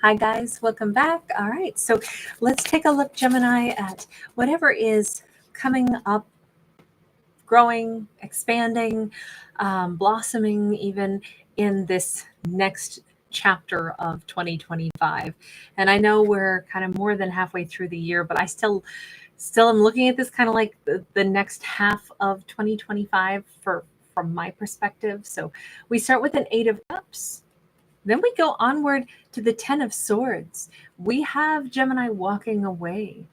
Hi guys, welcome back. All right, so let's take a look, Gemini, at whatever is coming up, growing, expanding, blossoming even in this next chapter of 2025. And I know we're kind of more than halfway through the year, but I still am looking at this kind of like the next half of 2025 from my perspective. So we start with an 8 of Cups. Then we go onward to the 10 of Swords. We have Gemini walking away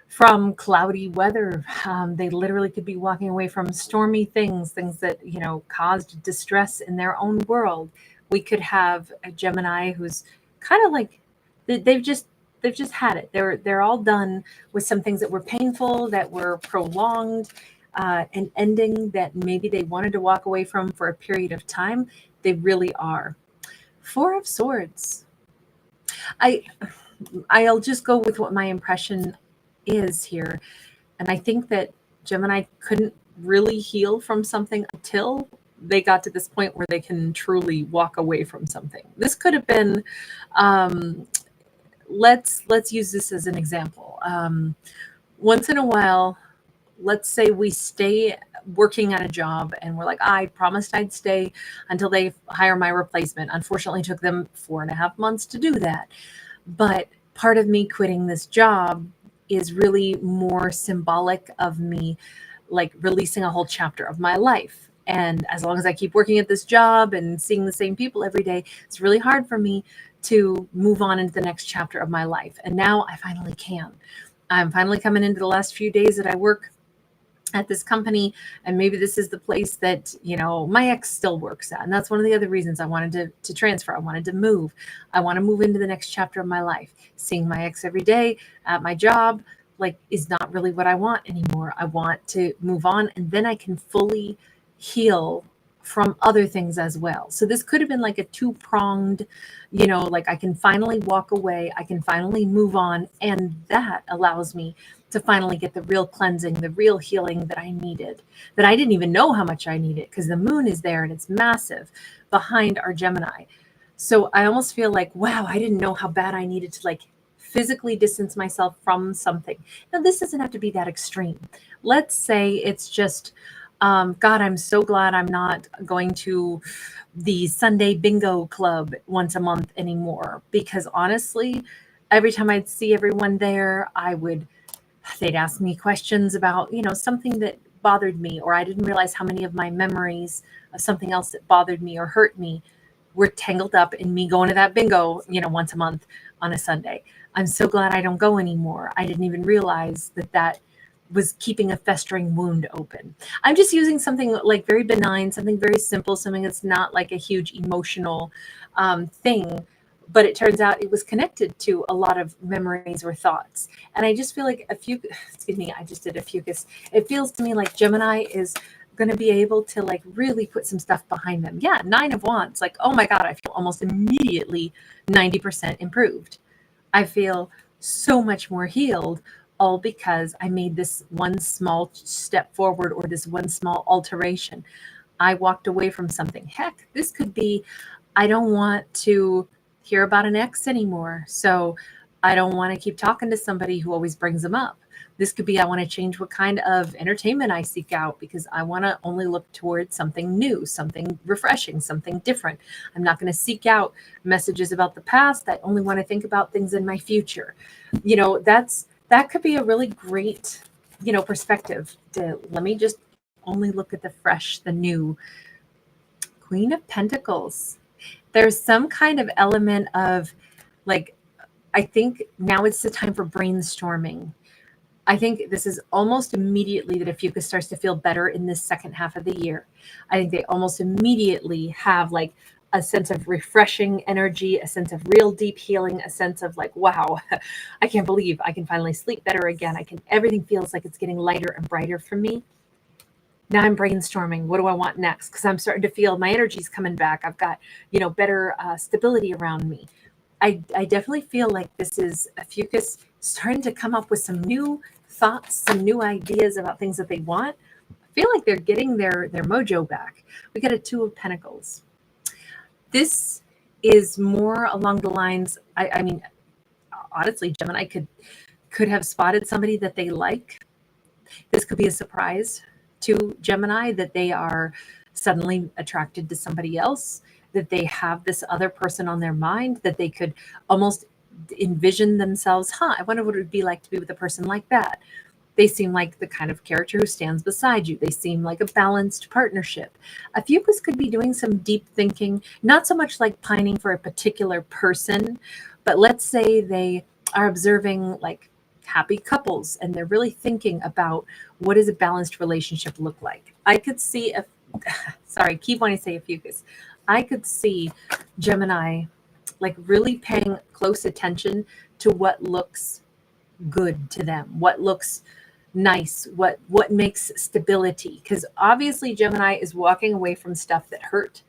from cloudy weather. They literally could be walking away from stormy things that, caused distress in their own world. We could have a Gemini who's kind of like they've just had it. They're all done with some things that were painful, that were prolonged, an ending that maybe they wanted to walk away from for a period of time. They really are. 4 of Swords. I I'll just go with what my impression is here. And I think that Gemini couldn't really heal from something until they got to this point where they can truly walk away from something. This could have been um, let's use this as an example. Once in a while, let's say we stay working at a job and we're like, I promised I'd stay until they hire my replacement. Unfortunately, it took them 4.5 months to do that. But part of me quitting this job is really more symbolic of me like releasing a whole chapter of my life. And as long as I keep working at this job and seeing the same people every day, it's really hard for me to move on into the next chapter of my life. And now I finally can. I'm finally coming into the last few days that I work at this company, and maybe this is the place that my ex still works at, and that's one of the other reasons I wanted to transfer. I wanted to move. I want to move into the next chapter of my life. Seeing my ex every day at my job like is not really what I want anymore. I want to move on, and then I can fully heal from other things as well. So this could have been like a two-pronged, like I can finally walk away, I can finally move on, and that allows me to finally get the real cleansing, the real healing that I needed, that I didn't even know how much I needed, because the moon is there and it's massive behind our Gemini. So I almost feel like, wow, I didn't know how bad I needed to like physically distance myself from something. Now, this doesn't have to be that extreme. Let's say it's just, God, I'm so glad I'm not going to the Sunday bingo club once a month anymore, because honestly, every time I'd see everyone there, they'd ask me questions about, something that bothered me, or I didn't realize how many of my memories of something else that bothered me or hurt me were tangled up in me going to that bingo, once a month on a Sunday. I'm so glad I don't go anymore. I didn't even realize that was keeping a festering wound open. I'm just using something like very benign, something very simple, something that's not like a huge emotional thing, but it turns out it was connected to a lot of memories or thoughts. And I just feel like I just did Ophiuchus. It feels to me like Gemini is going to be able to like really put some stuff behind them. Yeah, 9 of Wands. Like, oh my God, I feel almost immediately 90% improved. I feel so much more healed, all because I made this one small step forward or this one small alteration. I walked away from something. Heck, this could be, I don't want to hear about an ex anymore. So I don't want to keep talking to somebody who always brings them up. This could be, I want to change what kind of entertainment I seek out, because I want to only look towards something new, something refreshing, something different. I'm not going to seek out messages about the past. I only want to think about things in my future. That could be a really great, perspective to let me just only look at the fresh, the new. Queen of Pentacles. There's some kind of element of like, I think now it's the time for brainstorming. I think this is almost immediately that Ophiuchus starts to feel better in this second half of the year. I think they almost immediately have like a sense of refreshing energy, a sense of real deep healing, a sense of like, wow, I can't believe I can finally sleep better again. Everything feels like it's getting lighter and brighter for me. Now I'm brainstorming. What do I want next? Because I'm starting to feel my energy's coming back. I've got, better stability around me. I definitely feel like this is Ophiuchus starting to come up with some new thoughts, some new ideas about things that they want. I feel like they're getting their mojo back. We got a 2 of Pentacles. This is more along the lines, I mean, honestly, Gemini could have spotted somebody that they like. This could be a surprise to Gemini that they are suddenly attracted to somebody else, that they have this other person on their mind, that they could almost envision themselves, I wonder what it would be like to be with a person like that. They seem like the kind of character who stands beside you. They seem like a balanced partnership. Ophiuchus could be doing some deep thinking, not so much like pining for a particular person, but let's say they are observing like happy couples and they're really thinking about what does a balanced relationship look like. I could see a sorry, keep wanting to say Ophiuchus. I could see Gemini like really paying close attention to what looks good to them, what looks nice, what makes stability, because obviously Gemini is walking away from stuff that hurt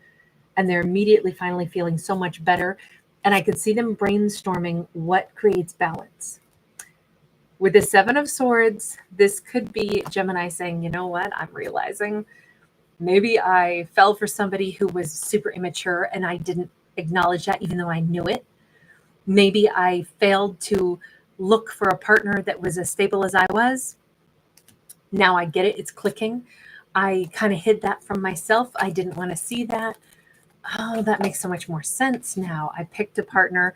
and they're immediately finally feeling so much better, and I could see them brainstorming what creates balance. With the Seven of Swords, this could be Gemini saying, you know what, I'm realizing maybe I fell for somebody who was super immature and I didn't acknowledge that even though I knew it. Maybe I failed to look for a partner that was as stable as I was. Now I get it. It's clicking. I kind of hid that from myself. I didn't want to see that. Oh, that makes so much more sense now. I picked a partner,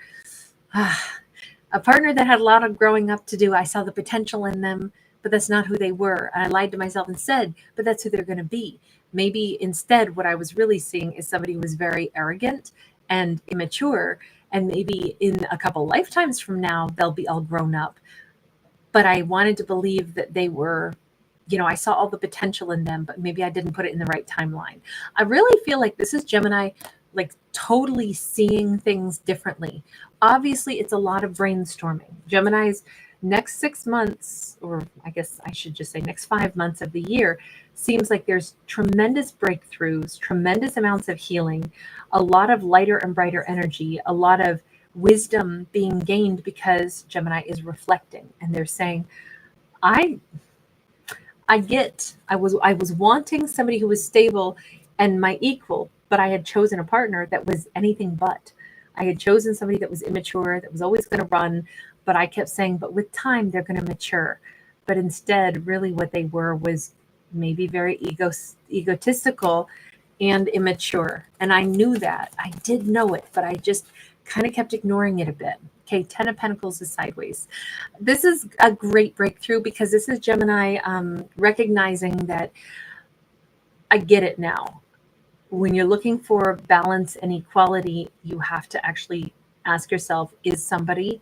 a partner that had a lot of growing up to do. I saw the potential in them, but that's not who they were. And I lied to myself and said, but that's who they're going to be. Maybe instead, what I was really seeing is somebody who was very arrogant and immature. And maybe in a couple lifetimes from now, they'll be all grown up. But I wanted to believe that they were, I saw all the potential in them, but maybe I didn't put it in the right timeline. I really feel like this is Gemini, like totally seeing things differently. Obviously, it's a lot of brainstorming. Gemini's next 6 months, or I guess I should just say next 5 months of the year, seems like there's tremendous breakthroughs, tremendous amounts of healing, a lot of lighter and brighter energy, a lot of wisdom being gained because Gemini is reflecting and they're saying, I was wanting somebody who was stable and my equal, but I had chosen a partner that was anything but. I had chosen somebody that was immature, that was always going to run, but I kept saying, but with time they're going to mature. But instead, really what they were was maybe very egotistical and immature. And I knew that. I did know it, but I just kind of kept ignoring it a bit. Okay, Ten of Pentacles is sideways. This is a great breakthrough because this is Gemini recognizing that I get it now. When you're looking for balance and equality, you have to actually ask yourself, is somebody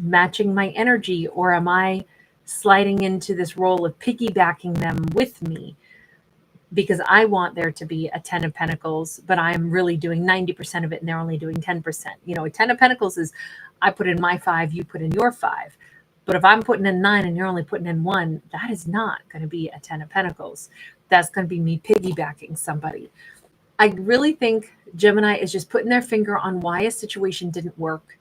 matching my energy, or am I sliding into this role of piggybacking them with me? Because I want there to be a 10 of Pentacles, but I'm really doing 90% of it and they're only doing 10%. A 10 of Pentacles is I put in my 5, you put in your 5. But if I'm putting in 9 and you're only putting in 1, that is not going to be a 10 of Pentacles. That's going to be me piggybacking somebody. I really think Gemini is just putting their finger on why a situation didn't work,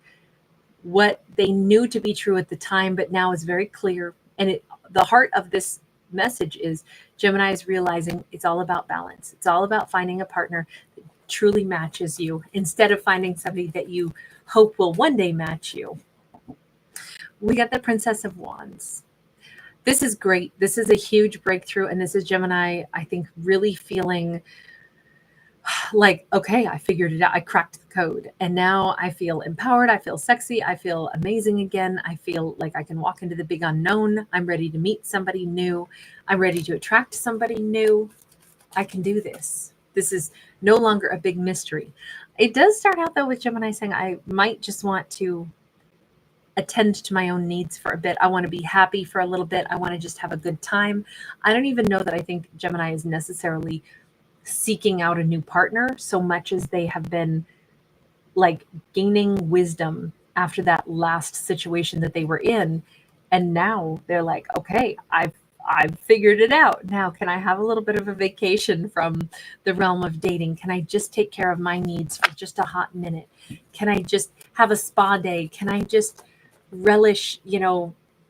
what they knew to be true at the time, but now is very clear. And the heart of this message is Gemini is realizing it's all about balance. It's all about finding a partner that truly matches you instead of finding somebody that you hope will one day match you. We got the Princess of Wands. This is great. This is a huge breakthrough. And this is Gemini, I think, really feeling like, okay, I figured it out. I cracked the code. And now I feel empowered. I feel sexy. I feel amazing again. I feel like I can walk into the big unknown. I'm ready to meet somebody new. I'm ready to attract somebody new. I can do this. This is no longer a big mystery. It does start out, though, with Gemini saying, I might just want to attend to my own needs for a bit. I want to be happy for a little bit. I want to just have a good time. I don't even know that I think Gemini is necessarily seeking out a new partner so much as they have been like gaining wisdom after that last situation that they were in. And now they're like, okay, I've figured it out. Now, can I have a little bit of a vacation from the realm of dating? Can I just take care of my needs for just a hot minute? Can I just have a spa day? Can I just relish,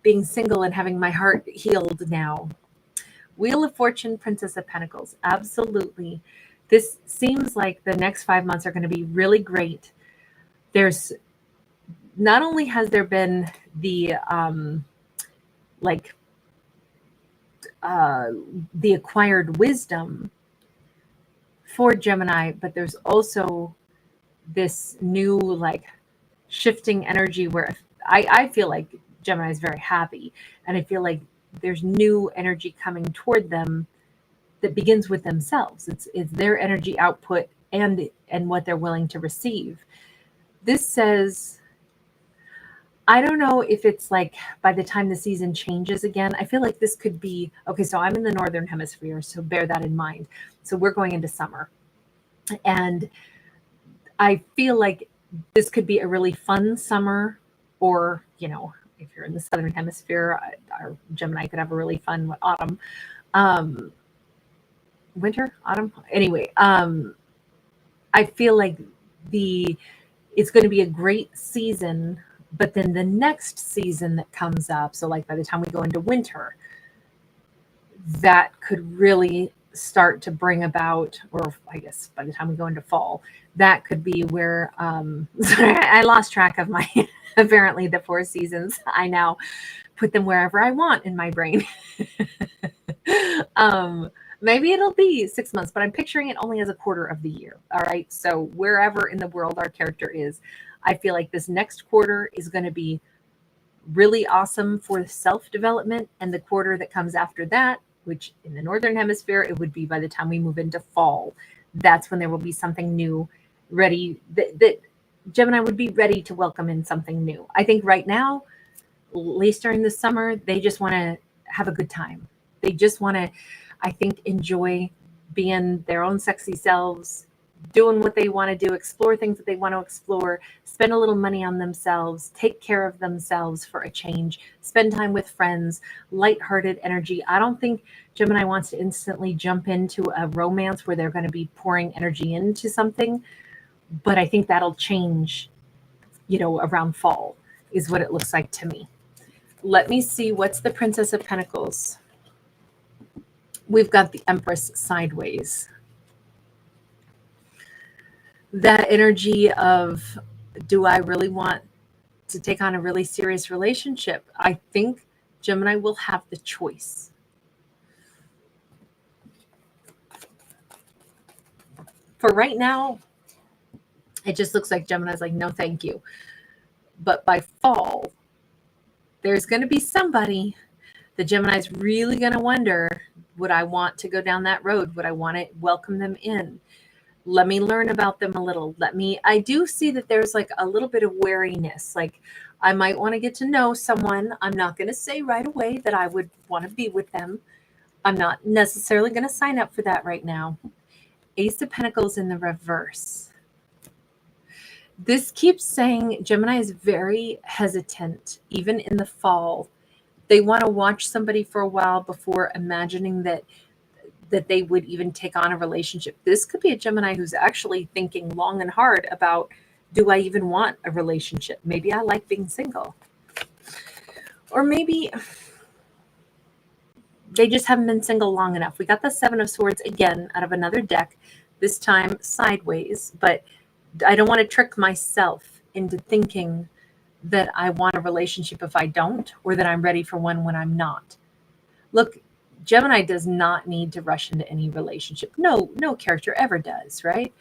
being single and having my heart healed now? Wheel of Fortune, Princess of Pentacles. Absolutely. This seems like the next 5 months are going to be really great. There's not only has there been the like the acquired wisdom for Gemini, but there's also this new like shifting energy where I feel like Gemini is very happy, and I feel like there's new energy coming toward them that begins with themselves. It's their energy output and what they're willing to receive. This says, I don't know if it's like by the time the season changes again, I feel like this could be okay. So I'm in the northern hemisphere, so bear that in mind. So we're going into summer, and I feel like this could be a really fun summer, or if you're in the southern hemisphere, our Gemini could have a really fun autumn, winter, autumn. Anyway, I feel like it's going to be a great season, but then the next season that comes up, so like by the time we go into winter, that could really start to bring about, or I guess by the time we go into fall, that could be where sorry, I lost track of my apparently the 4 seasons. I now put them wherever I want in my brain. Maybe it'll be 6 months, but I'm picturing it only as a quarter of the year. All right. So wherever in the world our character is, I feel like this next quarter is going to be really awesome for self-development. And the quarter that comes after that, which in the northern hemisphere, it would be by the time we move into fall. That's when there will be something new ready, that Gemini would be ready to welcome in something new. I think right now, at least during the summer, they just want to have a good time. They just want to, I think, enjoy being their own sexy selves, doing what they want to do, explore things that they want to explore, spend a little money on themselves, take care of themselves for a change, spend time with friends, lighthearted energy. I don't think Gemini wants to instantly jump into a romance where they're going to be pouring energy into something, but I think that'll change, around fall is what it looks like to me. Let me see, what's the Princess of Pentacles? We've got the Empress sideways. That energy of, do I really want to take on a really serious relationship? I think Gemini will have the choice. For right now, it just looks like Gemini's like, no, thank you. But by fall, there's going to be somebody the Gemini's really going to wonder, would I want to go down that road? Would I want to welcome them in? Let me learn about them a little. I do see that there's like a little bit of wariness. Like I might want to get to know someone. I'm not going to say right away that I would want to be with them. I'm not necessarily going to sign up for that right now. Ace of Pentacles in the reverse. This keeps saying Gemini is very hesitant, even in the fall. They want to watch somebody for a while before imagining that they would even take on a relationship. This could be a Gemini who's actually thinking long and hard about, do I even want a relationship? Maybe I like being single. Or maybe they just haven't been single long enough. We got the Seven of Swords again out of another deck, this time sideways, but I don't want to trick myself into thinking that I want a relationship if I don't, or that I'm ready for one when I'm not. Look, Gemini does not need to rush into any relationship. No character ever does, right?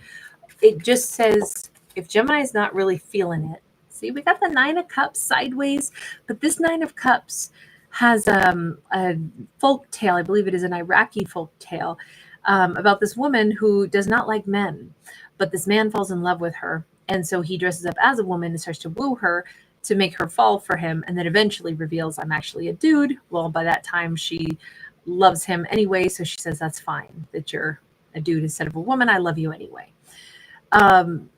It just says, if Gemini is not really feeling it, see, we got the Nine of Cups sideways, but this Nine of Cups has a folk tale, I believe it is an Iraqi folk tale, about this woman who does not like men, but this man falls in love with her. And so he dresses up as a woman and starts to woo her to make her fall for him, and then eventually reveals, I'm actually a dude. Well, by that time she loves him anyway, so she says, that's fine that you're a dude instead of a woman. I love you anyway. And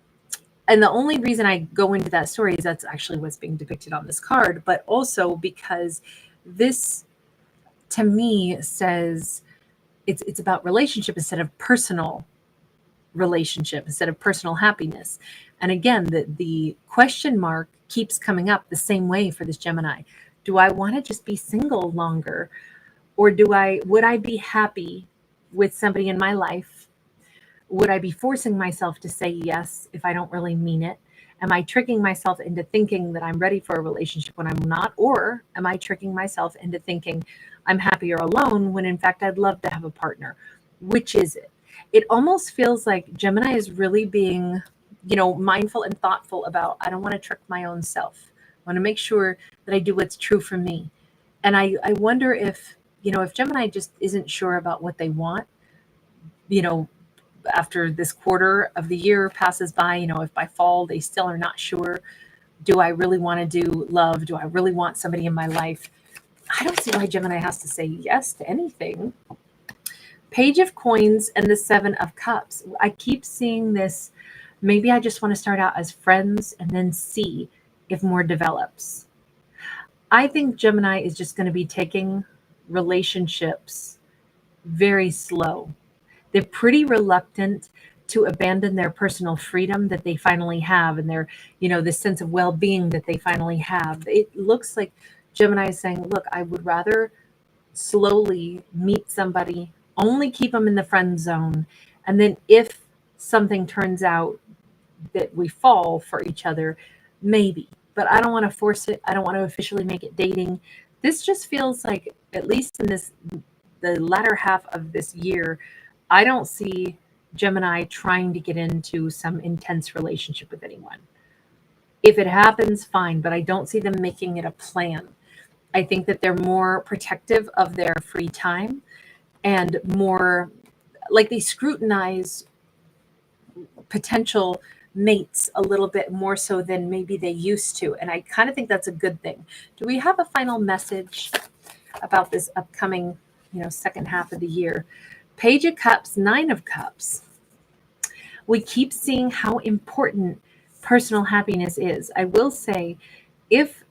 the only reason I go into that story is that's actually what's being depicted on this card, but also because this, to me, says it's about relationship instead of personal relationship, instead of personal happiness. And again, the question mark keeps coming up the same way for this Gemini. Do I want to just be single longer? Or would I be happy with somebody in my life Would I be forcing myself to say yes if I don't really mean it? Am I tricking myself into thinking that I'm ready for a relationship when I'm not? Or am I tricking myself into thinking I'm happier alone when in fact I'd love to have a partner? Which is it? It almost feels like Gemini is really being, mindful and thoughtful about, I don't want to trick my own self. I want to make sure that I do what's true for me. And I wonder if Gemini just isn't sure about what they want, you know, after this quarter of the year passes by, if by fall they still are not sure, do I really want to do love? Do I really want somebody in my life? I don't see why Gemini has to say yes to anything. Page of Coins and the Seven of Cups. I keep seeing this. Maybe I just want to start out as friends and then see if more develops. I think Gemini is just going to be taking relationships very slow. They're pretty reluctant to abandon their personal freedom that they finally have and their, this sense of well-being that they finally have. It looks like Gemini is saying, look, I would rather slowly meet somebody, only keep them in the friend zone. And then if something turns out that we fall for each other, maybe, but I don't want to force it. I don't want to officially make it dating. This just feels like, at least in the latter half of this year, I don't see Gemini trying to get into some intense relationship with anyone. If it happens, fine, but I don't see them making it a plan. I think that they're more protective of their free time and more like they scrutinize potential mates a little bit more so than maybe they used to. And I kind of think that's a good thing. Do we have a final message about this upcoming, second half of the year? Page of Cups, Nine of Cups. We keep seeing how important personal happiness is. I will say, if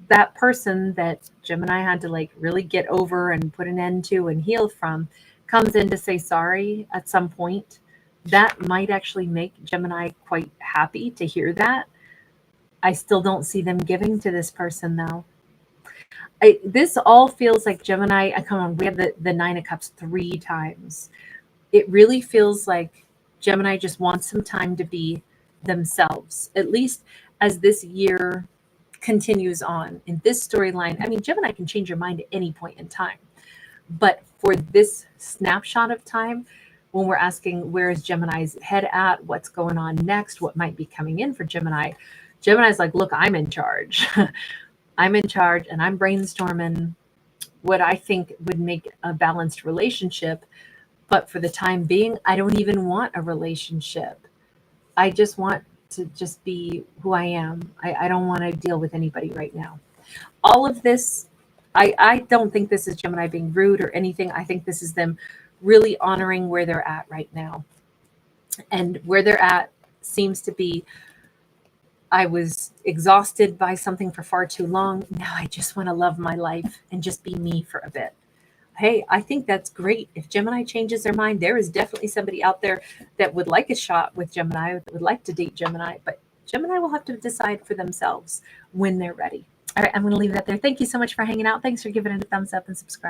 that person that Gemini had to really get over and put an end to and heal from comes in to say sorry at some point, that might actually make Gemini quite happy to hear that. I still don't see them giving to this person though. This all feels like Gemini. Come on, we have the Nine of Cups 3 times. It really feels like Gemini just wants some time to be themselves, at least as this year continues on in this storyline. I mean, Gemini can change your mind at any point in time. But for this snapshot of time, when we're asking where is Gemini's head at, what's going on next, what might be coming in for Gemini, Gemini's like, look, I'm in charge. I'm in charge and I'm brainstorming what I think would make a balanced relationship. But for the time being, I don't even want a relationship. I just want to just be who I am. I don't want to deal with anybody right now. All of this, I don't think this is Gemini being rude or anything. I think this is them really honoring where they're at right now. And where they're at seems to be, I was exhausted by something for far too long. Now I just want to love my life and just be me for a bit. Hey, I think that's great. If Gemini changes their mind, there is definitely somebody out there that would like a shot with Gemini, that would like to date Gemini, but Gemini will have to decide for themselves when they're ready. All right, I'm going to leave that there. Thank you so much for hanging out. Thanks for giving it a thumbs up and subscribe.